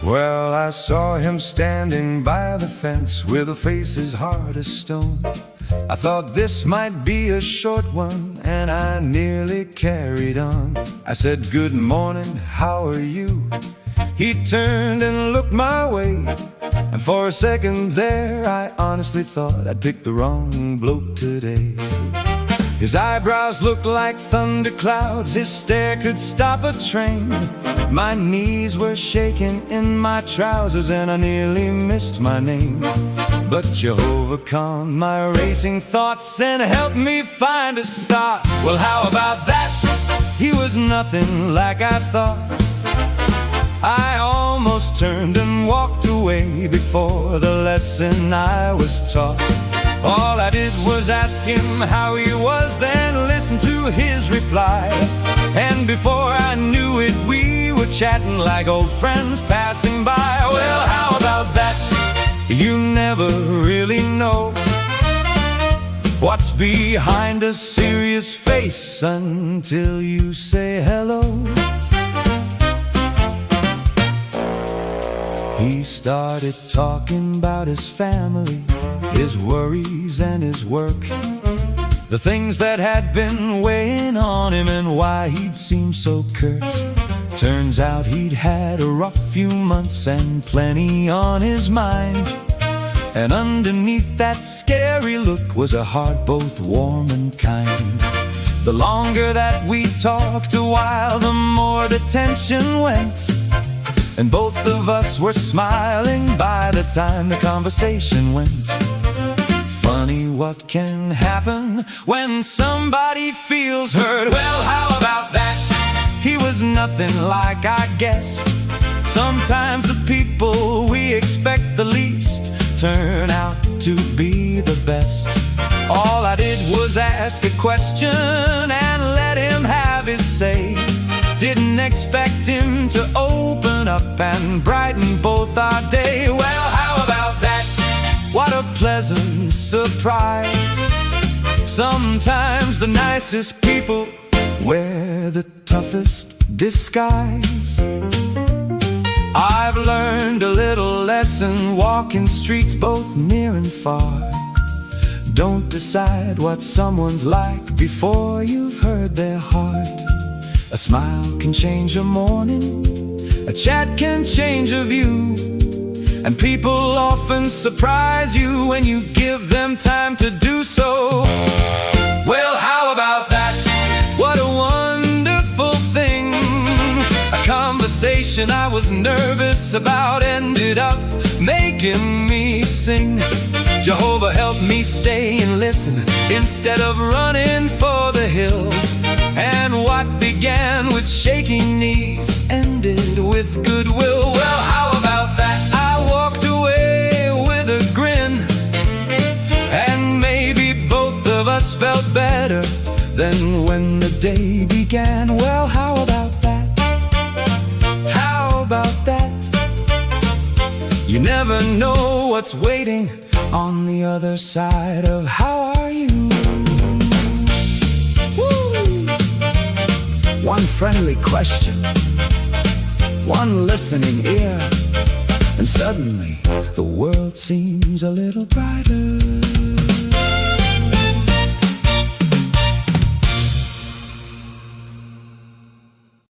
Well, I saw him standing by the fence with a face as hard as stone. I thought this might be a short one, and I nearly carried on. I said, "Good morning, how are you?" He turned and looked my way, and for a second there I honestly thought I'd picked the wrong bloke today. His eyebrows looked like thunderclouds, his stare could stop a train. My knees were shaking in my trousers, and I nearly missed my name. But Jehovah calmed my racing thoughts and helped me find a start. Well, how about that? He was nothing like I thought. I almost turned and walked away before the lesson I was taught. All I did was ask him how he was, then listen to his reply. And before I knew it, we were chatting like old friends passing by. Well, how about that? You never really know what's behind a serious face until you say hello. He started talking about his family, his worries and his work, the things that had been weighing on him and why he'd seemed so curt. Turns out he'd had a rough few months and plenty on his mind. And underneath that scary look was a heart both warm and kind. The longer that we talked a while, the more the tension went, and both of us were smiling by the time the conversation went. Funny what can happen when somebody feels hurt. Well, how about that? He was nothing like I guessed. Sometimes the people we expect the least turn out to be the best. All I did was ask a question and let him have his say. Didn't expect him to open up and brighten both our day. Well, how about that? What a pleasant surprise. Sometimes the nicest people wear the toughest disguise. I've learned a little lesson walking streets both near and far. Don't decide what someone's like before you've heard their heart. A smile can change a morning, a chat can change a view, and people often surprise you when you give them time to do so. Well, how about that? What a wonderful thing. A conversation I was nervous about ended up making me sing. Jehovah helped me stay and listen instead of running for the hills. And what began with shaking knees ended with goodwill. Well, how about that? I walked away with a grin, and maybe both of us felt better than when the day began. Well, how about that? How about that? You never know what's waiting on the other side of how are you? One friendly question, one listening ear, and suddenly the world seems a little brighter.